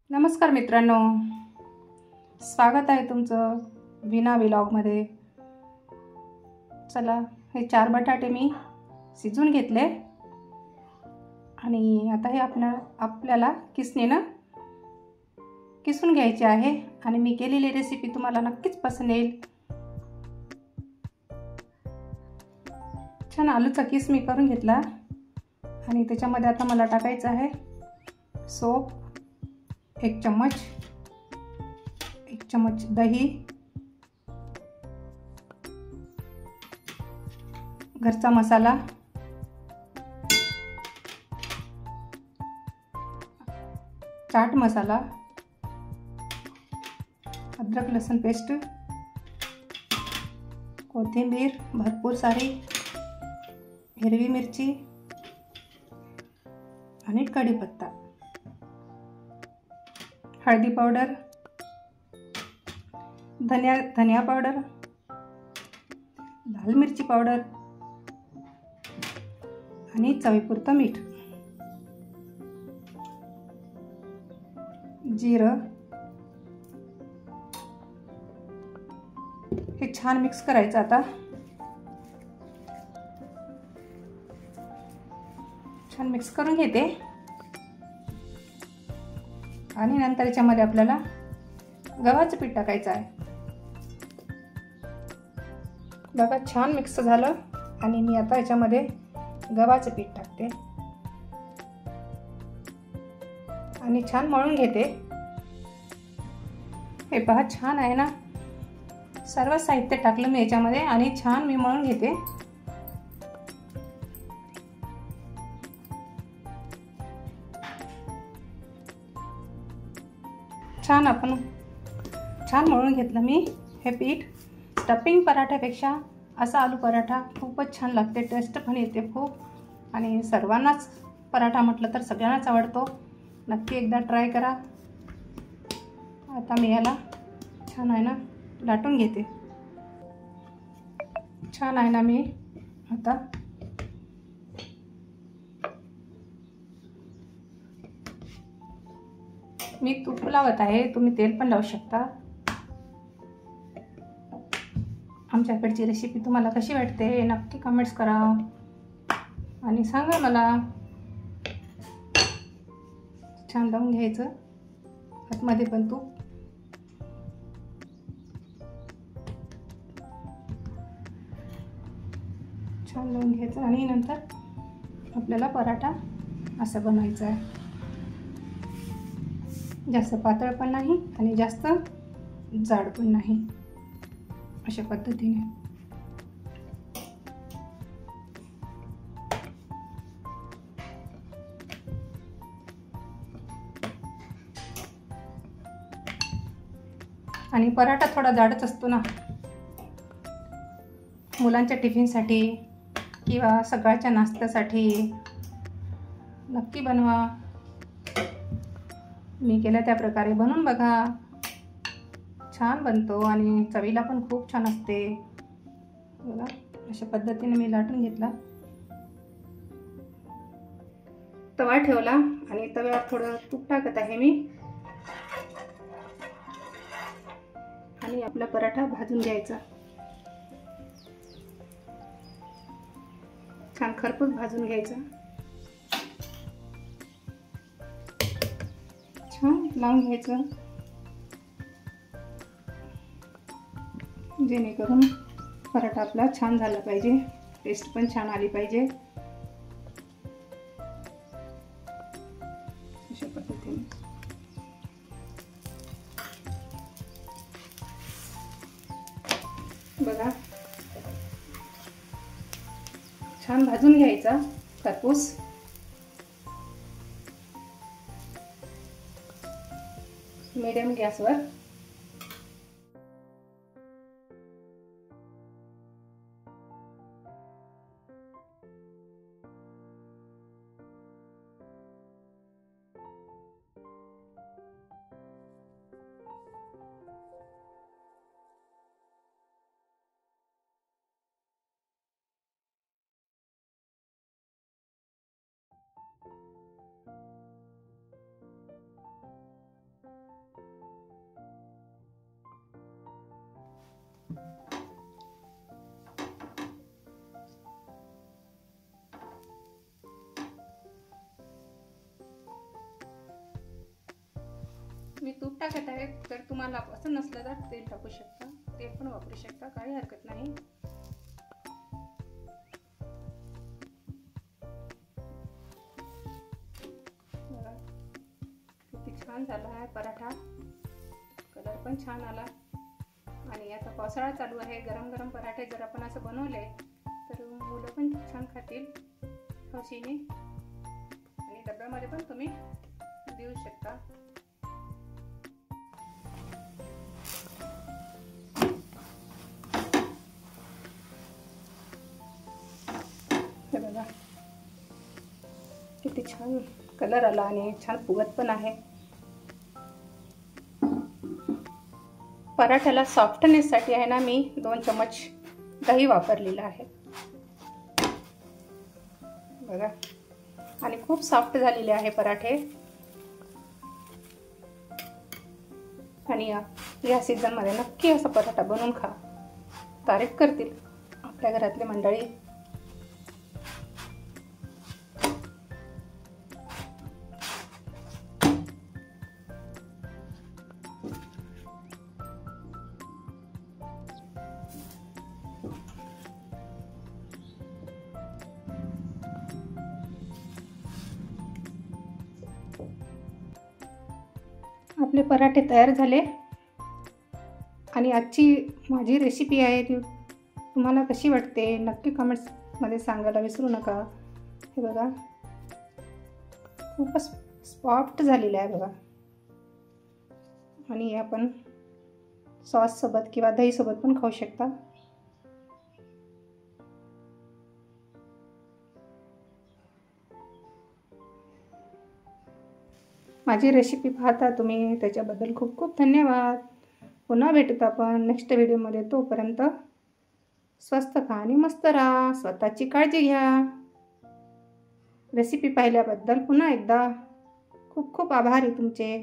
नमस्कार मित्रांनो, स्वागत आहे तुमचं विना व्लॉगमध्ये। चला, हे 4 बटाटे मी शिजवून घेतले आणि आता हे आपल्याला किसणीनं किसून घ्यायचे आहे आणि मी केलेली रेसिपी तुम्हाला नक्कीच पसंत येईल। छान आलूचा किस मी करून घेतला आणि त्याच्यामध्ये आता मला टाकायचं आहे सोप, 1 चम्मच दही, घरचा मसाला, चाट मसाला, अद्रक लसूण पेस्ट, कोथिंबीर भरपूर सारी, हिरवी मिरची आणि कढीपत्ता, हळदी पावडर, धनिया पावडर, लाल मिरची पावडर आणि चवीपुरतं मीठ, जिरं। हे छान मिक्स करायचं। आता छान मिक्स करून घेते आणि नंतर याच्यामध्ये आपल्याला गव्हाचं पीठ टाकायचं आहे। बघा, छान मिक्स झालं आणि मी आता याच्यामध्ये गव्हाचं पीठ टाकते आणि छान मळून घेते। हे पहा, छान आहे ना। सर्व साहित्य टाकलं मी याच्यामध्ये आणि छान मी मळून घेते। छान मळून घेतलं मी हे पीठ। स्टफिंग पराठ्यापेक्षा असा आलू पराठा खूपच छान लागते, टेस्ट पण येते खूप आणि सर्वांनाच पराठा म्हटलं तर सगळ्यांनाच आवडतो। नक्की एकदा ट्राय करा। आता मी याला छान आहे ना लाटून घेते। छान आहे ना। मी आता तूप लावत आहे, तुम्ही तेल पण लावू शकता। आमच्याकडची रेसिपी तुम्हाला कशी वाटते नक्की कमेंट्स करा आणि सांगा मला। छान लावून घ्यायचं आतमध्ये पण तूप। छान लावून घ्यायचं आणि नंतर आपल्याला पराठा असं बनवायचा आहे। जास्त पातळ पण नाही आणि जास्त जाड पण नाही, अशा पद्धतीने। आणि पराठा थोडा जाडच असतो ना, मुलांच्या टिफिनसाठी किंवा सकाळच्या नाश्त्यासाठी नक्की बनवा। मी केल्या त्या प्रकारे बनवून बघा, छान बनतो आणि चवीला पण खूप छान असते। बघा, अशा पद्धतीने मी लाटून घेतला। तवा ठेवला आणि तव्यावर थोडं तूप टाकत आहे मी आणि आपला पराठा भाजून घ्यायचा। छान खरपूस भाजून घ्यायचा। छान लावून घ्यायचं जेणेकरून पराठा आपला छान झाला पाहिजे, टेस्ट पण छान आली पाहिजे। अशा पद्धतीने बघा, छान भाजून घ्यायचा खरपूस। मीडियम गॅसवर मी तूप टाकत आहे. जर तुम्हाला पसंत नसलं तर तेल टाकू शकता, तेल पण वापरू शकता, काही हरकत नाही. बघा किती छान झाला आहे पराठा, कलर पण छान आला. आणि आता पावसाळा चालू आहे, गरम गरम पराठे जर आपण असं बनवले तर मुलं पण छान खातील हौशीने. आणि डब्यामध्ये पण तुम्ही देऊ शकता. हे बघा किती छान कलर आला आणि छान फुगत पण आहे. पराठ्याला सॉफ्टनेससाठी आहे ना, मी 2 चमच दही वापरलेलं आहे. बघा आणि खूप सॉफ्ट झालेले आहे पराठे. आणि या सीझनमध्ये नक्की असा पराठा बनवून खा, तारीफ करतील आपल्या घरातले मंडळी. आपले पराठे तयार झाले. आणि आजची माझी रेसिपी आहे ती तुम्हाला कशी वाटते नक्की कमेंट्समध्ये सांगायला विसरू नका. हे बघा खूपच सॉफ्ट झालेलं आहे बघा. आणि आपण सॉससोबत किंवा दहीसोबत पण खाऊ शकता. माझी रेसिपी पाहता तुम्ही, त्याच्याबद्दल खूप खूप धन्यवाद. पुन्हा भेटूत आपण नेक्स्ट व्हिडिओमध्ये. तोपर्यंत स्वस्त खा आणि मस्त राहा. स्वतःची काळजी घ्या. रेसिपी पाहिल्याबद्दल पुन्हा एकदा खूप खूप आभारी तुमचे.